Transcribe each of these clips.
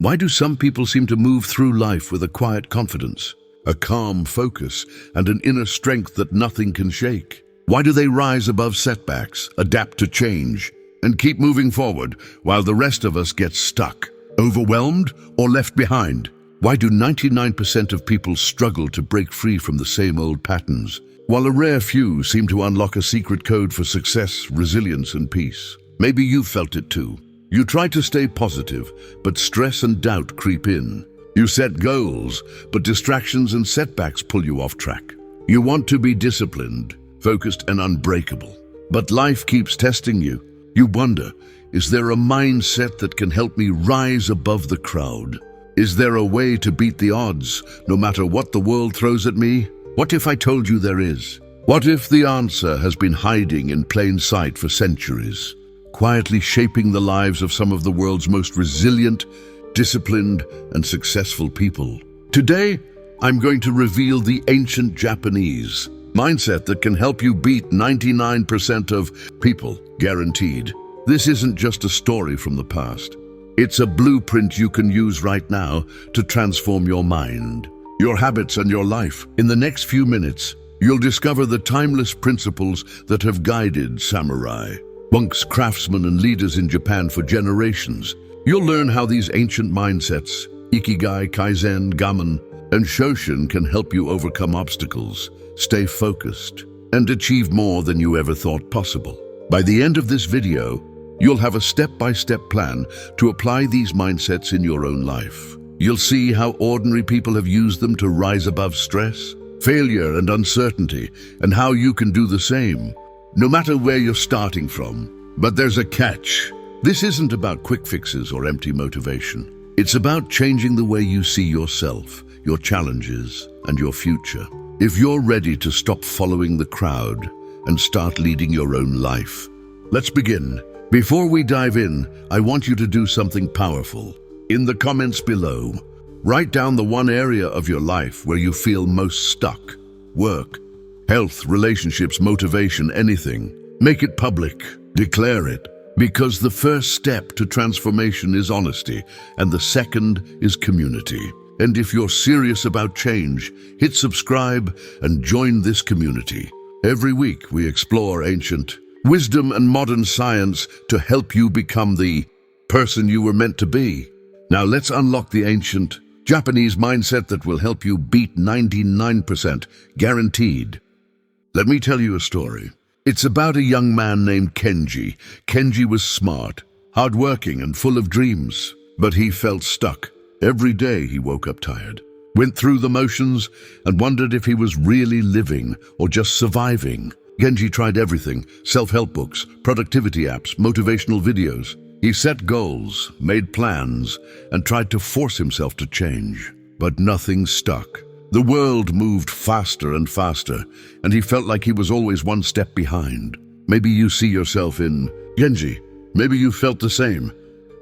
Why do some people seem to move through life with a quiet confidence, a calm focus, and an inner strength that nothing can shake? Why do they rise above setbacks, adapt to change, and keep moving forward while the rest of us get stuck, overwhelmed, or left behind? Why do 99% of people struggle to break free from the same old patterns, while a rare few seem to unlock a secret code for success, resilience, and peace? Maybe you've felt it too. You try to stay positive, but stress and doubt creep in. You set goals, but distractions and setbacks pull you off track. You want to be disciplined, focused, and unbreakable, but life keeps testing you. You wonder, is there a mindset that can help me rise above the crowd? Is there a way to beat the odds, no matter what the world throws at me? What if I told you there is? What if the answer has been hiding in plain sight for centuries, quietly shaping the lives of some of the world's most resilient, disciplined, and successful people? Today, I'm going to reveal the ancient Japanese mindset that can help you beat 99% of people, guaranteed. This isn't just a story from the past. It's a blueprint you can use right now to transform your mind, your habits, and your life. In the next few minutes, you'll discover the timeless principles that have guided samurai, monks, craftsmen, and leaders in Japan for generations. You'll learn how these ancient mindsets, Ikigai, Kaizen, Gammon, and Shoshin, can help you overcome obstacles, stay focused, and achieve more than you ever thought possible. By the end of this video, you'll have a step-by-step plan to apply these mindsets in your own life. You'll see how ordinary people have used them to rise above stress, failure, and uncertainty, and how you can do the same, no matter where you're starting from. But there's a catch. This isn't about quick fixes or empty motivation. It's about changing the way you see yourself, your challenges, and your future. If you're ready to stop following the crowd and start leading your own life, let's begin. Before we dive in, I want you to do something powerful. In the comments below, write down the one area of your life where you feel most stuck. Work, health, relationships, motivation, anything. Make it public. Declare it. Because the first step to transformation is honesty, and the second is community. And if you're serious about change, hit subscribe and join this community. Every week we explore ancient wisdom and modern science to help you become the person you were meant to be. Now let's unlock the ancient Japanese mindset that will help you beat 99%, guaranteed. Let me tell you a story. It's about a young man named Kenji. Kenji was smart, hardworking, and full of dreams, but he felt stuck. Every day he woke up tired, went through the motions, and wondered if he was really living or just surviving. Kenji tried everything: self-help books, productivity apps, motivational videos. He set goals, made plans, and tried to force himself to change. But nothing stuck. The world moved faster and faster, and he felt like he was always one step behind. Maybe you see yourself in Kenji. Maybe you felt the same.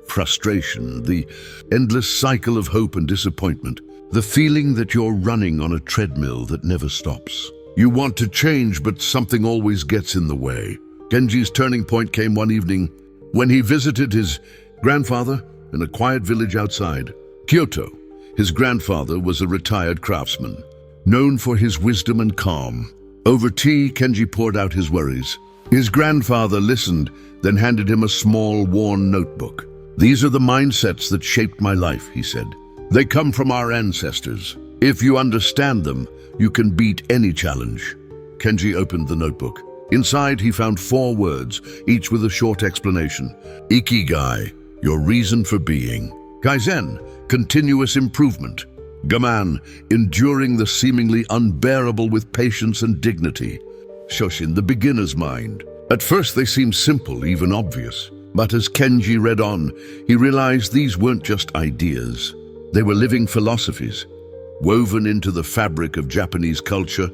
Frustration, the endless cycle of hope and disappointment, the feeling that you're running on a treadmill that never stops. You want to change, but something always gets in the way. Kenji's turning point came one evening when he visited his grandfather in a quiet village outside Kyoto. His grandfather was a retired craftsman, known for his wisdom and calm. Over tea, Kenji poured out his worries. His grandfather listened, then handed him a small, worn notebook. "These are the mindsets that shaped my life," he said. "They come from our ancestors. If you understand them, you can beat any challenge." Kenji opened the notebook. Inside, he found 4 words, each with a short explanation. Ikigai, your reason for being. Kaizen, continuous improvement. Gammon, enduring the seemingly unbearable with patience and dignity. Shoshin, the beginner's mind. At first they seemed simple, even obvious. But as Kenji read on, he realized these weren't just ideas. They were living philosophies, woven into the fabric of Japanese culture,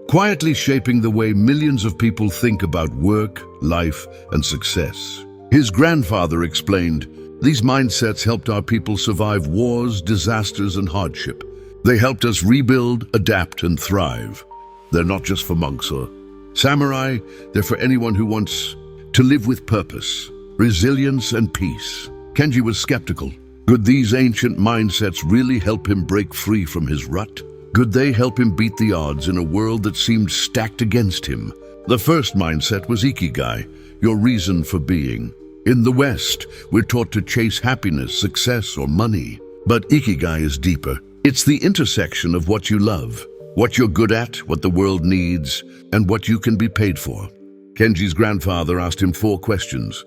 quietly shaping the way millions of people think about work, life, and success. His grandfather explained, "These mindsets helped our people survive wars, disasters, and hardship. They helped us rebuild, adapt, and thrive. They're not just for monks or samurai, they're for anyone who wants to live with purpose, resilience, and peace." Kenji was skeptical. Could these ancient mindsets really help him break free from his rut? Could they help him beat the odds in a world that seemed stacked against him? The first mindset was Ikigai, your reason for being. In the West, we're taught to chase happiness, success, or money. But Ikigai is deeper. It's the intersection of what you love, what you're good at, what the world needs, and what you can be paid for. Kenji's grandfather asked him 4 questions.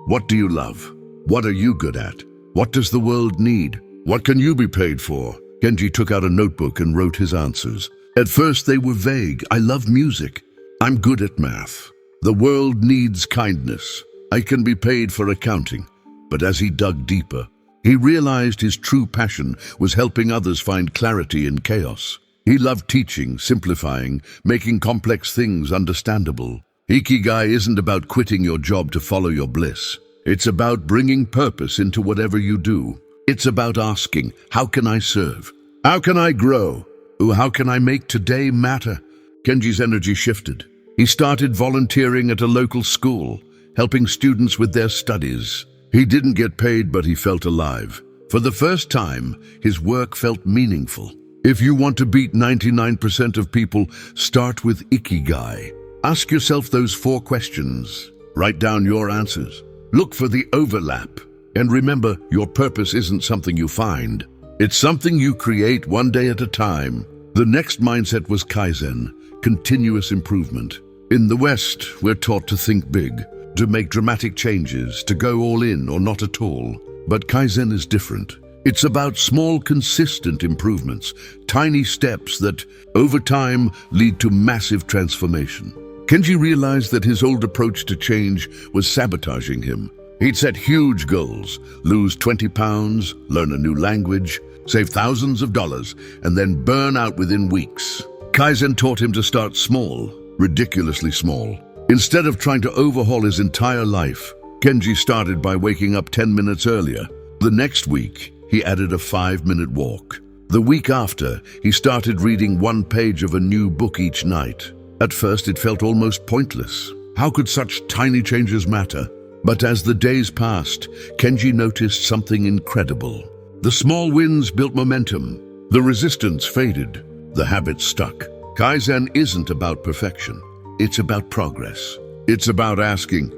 What do you love? What are you good at? What does the world need? What can you be paid for? Kenji took out a notebook and wrote his answers. At first they were vague. I love music. I'm good at math. The world needs kindness. I can be paid for accounting. But as he dug deeper, he realized his true passion was helping others find clarity in chaos. He loved teaching, simplifying, making complex things understandable. Ikigai isn't about quitting your job to follow your bliss. It's about bringing purpose into whatever you do. It's about asking, how can I serve? How can I grow? How can I make today matter? Kenji's energy shifted. He started volunteering at a local school, helping students with their studies. He didn't get paid, but he felt alive. For the first time, his work felt meaningful. If you want to beat 99% of people, start with Ikigai. Ask yourself those 4 questions. Write down your answers. Look for the overlap. And remember, your purpose isn't something you find. It's something you create one day at a time. The next mindset was Kaizen, continuous improvement. In the West, we're taught to think big, to make dramatic changes, to go all in or not at all. But Kaizen is different. It's about small, consistent improvements, tiny steps that, over time, lead to massive transformation. Kenji realized that his old approach to change was sabotaging him. He'd set huge goals, lose 20 pounds, learn a new language, save thousands of dollars, and then burn out within weeks. Kaizen taught him to start small, ridiculously small. Instead of trying to overhaul his entire life, Kenji started by waking up 10 minutes earlier. The next week, he added a 5-minute walk. The week after, he started reading 1 page of a new book each night. At first, it felt almost pointless. How could such tiny changes matter? But as the days passed, Kenji noticed something incredible. The small wins built momentum. The resistance faded. The habit stuck. Kaizen isn't about perfection. It's about progress. It's about asking,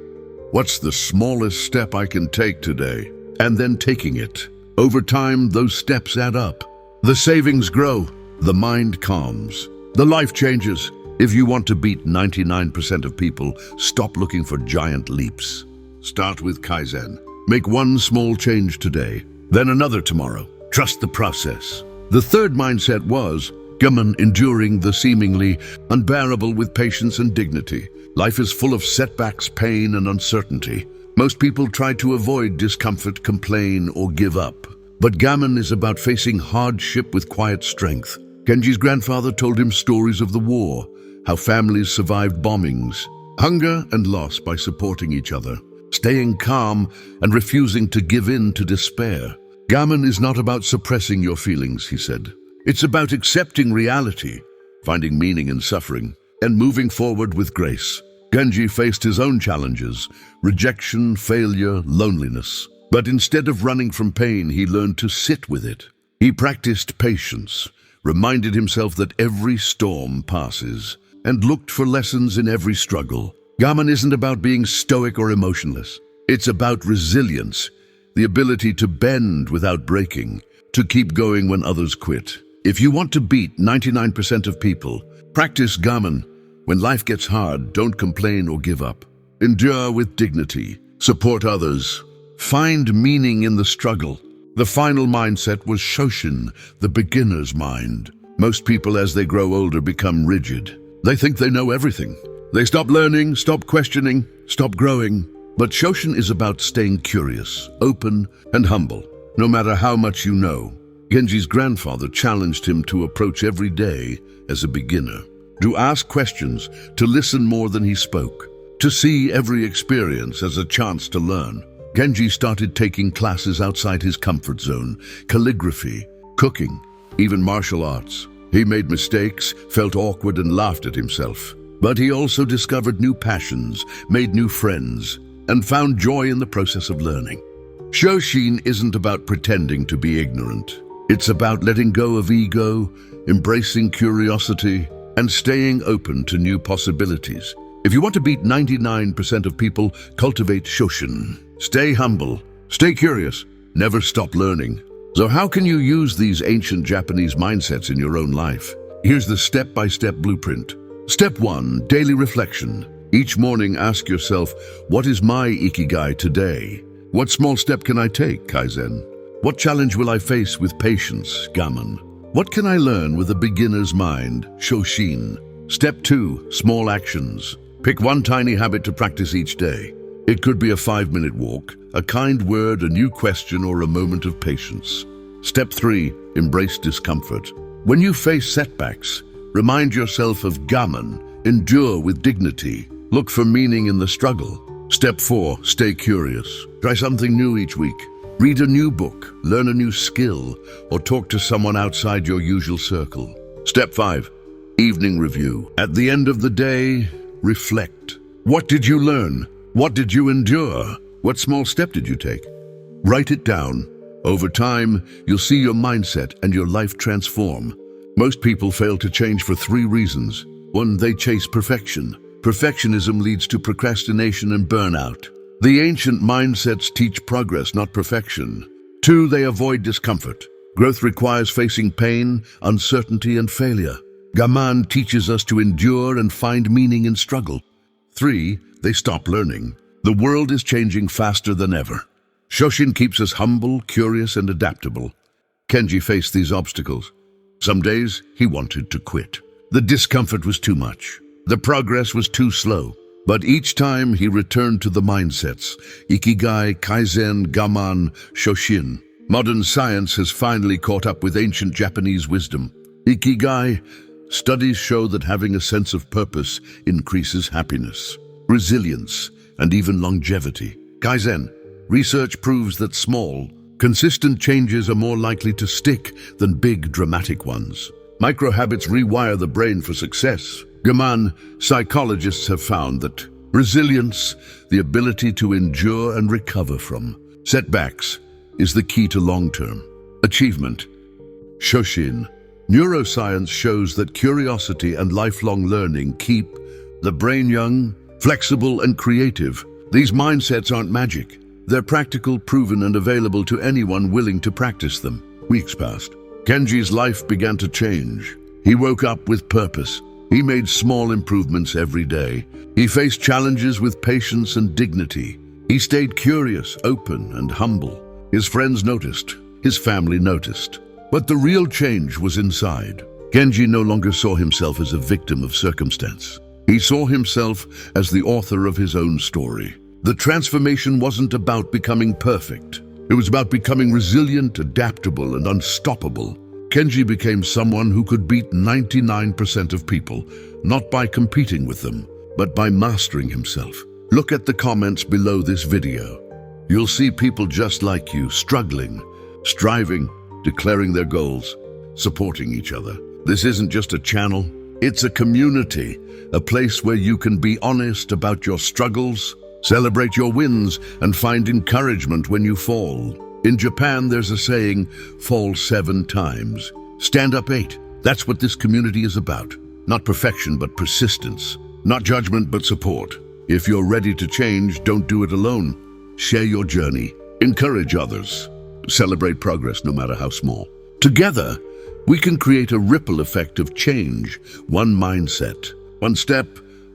what's the smallest step I can take today? And then taking it. Over time, those steps add up. The savings grow. The mind calms. The life changes. If you want to beat 99% of people, stop looking for giant leaps. Start with Kaizen. Make 1 small change today, then another tomorrow. Trust the process. The third mindset was Gammon, enduring the seemingly unbearable with patience and dignity. Life is full of setbacks, pain, and uncertainty. Most people try to avoid discomfort, complain, or give up. But Gammon is about facing hardship with quiet strength. Kenji's grandfather told him stories of the war, how families survived bombings, hunger, and loss by supporting each other, staying calm and refusing to give in to despair. Gammon is not about suppressing your feelings, he said. It's about accepting reality, finding meaning in suffering, and moving forward with grace. Kenji faced his own challenges, rejection, failure, loneliness. But instead of running from pain, he learned to sit with it. He practiced patience, reminded himself that every storm passes, and looked for lessons in every struggle. Gammon isn't about being stoic or emotionless. It's about resilience, the ability to bend without breaking, to keep going when others quit. If you want to beat 99% of people, practice Gammon. When life gets hard, don't complain or give up. Endure with dignity. Support others. Find meaning in the struggle. The final mindset was Shoshin, the beginner's mind. Most people, as they grow older, become rigid. They think they know everything. They stop learning, stop questioning, stop growing. But Shoshin is about staying curious, open, and humble, no matter how much you know. Kenji's grandfather challenged him to approach every day as a beginner, to ask questions, to listen more than he spoke, to see every experience as a chance to learn. Kenji started taking classes outside his comfort zone, calligraphy, cooking, even martial arts. He made mistakes, felt awkward, and laughed at himself. But he also discovered new passions, made new friends, and found joy in the process of learning. Shoshin isn't about pretending to be ignorant. It's about letting go of ego, embracing curiosity, and staying open to new possibilities. If you want to beat 99% of people, cultivate Shoshin. Stay humble, stay curious, never stop learning. So how can you use these ancient Japanese mindsets in your own life? Here's the step-by-step blueprint. Step 1, daily reflection. Each morning ask yourself, what is my ikigai today? What small step can I take, Kaizen? What challenge will I face with patience, Gammon? What can I learn with a beginner's mind, Shoshin? Step 2, small actions. Pick one tiny habit to practice each day. It could be a 5-minute walk, a kind word, a new question, or a moment of patience. Step 3, embrace discomfort. When you face setbacks, remind yourself of Gammon, endure with dignity, look for meaning in the struggle. Step 4, stay curious. Try something new each week. Read a new book, learn a new skill, or talk to someone outside your usual circle. Step 5, evening review. At the end of the day, reflect. What did you learn? What did you endure? What small step did you take? Write it down. Over time, you'll see your mindset and your life transform. Most people fail to change for 3 reasons. 1, they chase perfection. Perfectionism leads to procrastination and burnout. The ancient mindsets teach progress, not perfection. 2, they avoid discomfort. Growth requires facing pain, uncertainty, and failure. Gammon teaches us to endure and find meaning in struggle. 3, they stop learning. The world is changing faster than ever. Shoshin keeps us humble, curious, and adaptable. Kenji faced these obstacles. Some days, he wanted to quit. The discomfort was too much. The progress was too slow. But each time he returned to the mindsets, Ikigai, Kaizen, Gammon, Shoshin. Modern science has finally caught up with ancient Japanese wisdom. Ikigai, studies show that having a sense of purpose increases happiness, resilience, and even longevity. Kaizen, research proves that small, consistent changes are more likely to stick than big, dramatic ones. Micro-habits rewire the brain for success. Gammon, psychologists have found that resilience, the ability to endure and recover from setbacks, is the key to long-term achievement. Shoshin, neuroscience shows that curiosity and lifelong learning keep the brain young, flexible, and creative. These mindsets aren't magic. They're practical, proven, and available to anyone willing to practice them. Weeks passed. Kenji's life began to change. He woke up with purpose. He made small improvements every day. He faced challenges with patience and dignity. He stayed curious, open, and humble. His friends noticed. His family noticed. But the real change was inside. Kenji no longer saw himself as a victim of circumstance. He saw himself as the author of his own story. The transformation wasn't about becoming perfect. It was about becoming resilient, adaptable, and unstoppable. Kenji became someone who could beat 99% of people, not by competing with them, but by mastering himself. Look at the comments below this video. You'll see people just like you, struggling, striving, declaring their goals, supporting each other. This isn't just a channel, it's a community, a place where you can be honest about your struggles, celebrate your wins, and find encouragement when you fall. In Japan, there's a saying, fall 7 times, stand up 8. That's what this community is about. Not perfection, but persistence. Not judgment, but support. If you're ready to change, don't do it alone. Share your journey. Encourage others. Celebrate progress, no matter how small. Together, we can create a ripple effect of change. One mindset, one step,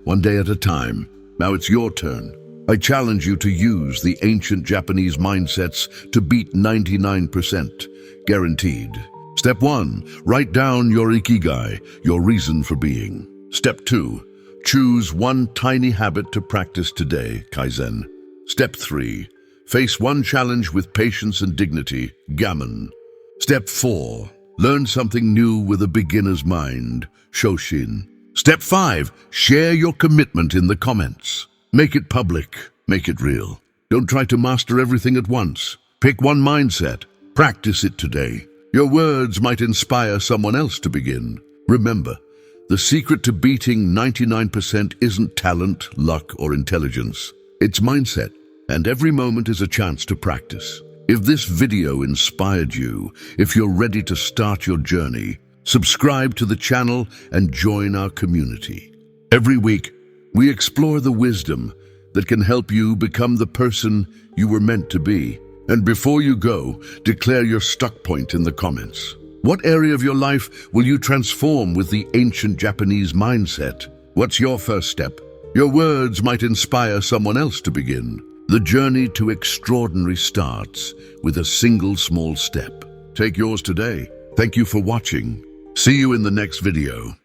one day at a time. Now it's your turn. I challenge you to use the ancient Japanese mindsets to beat 99%. Guaranteed. Step 1, write down your ikigai, your reason for being. Step 2, choose one tiny habit to practice today, Kaizen. Step 3, face one challenge with patience and dignity, Gammon. Step 4, learn something new with a beginner's mind, Shoshin. Step 5, share your commitment in the comments. Make it public, make it real. Don't try to master everything at once. Pick one mindset, practice it today. Your words might inspire someone else to begin. Remember, the secret to beating 99% isn't talent, luck, or intelligence. It's mindset, and every moment is a chance to practice. If this video inspired you, if you're ready to start your journey, subscribe to the channel and join our community. Every week, we explore the wisdom that can help you become the person you were meant to be. And before you go, declare your stuck point in the comments. What area of your life will you transform with the ancient Japanese mindset? What's your first step? Your words might inspire someone else to begin. The journey to extraordinary starts with a single small step. Take yours today. Thank you for watching. See you in the next video.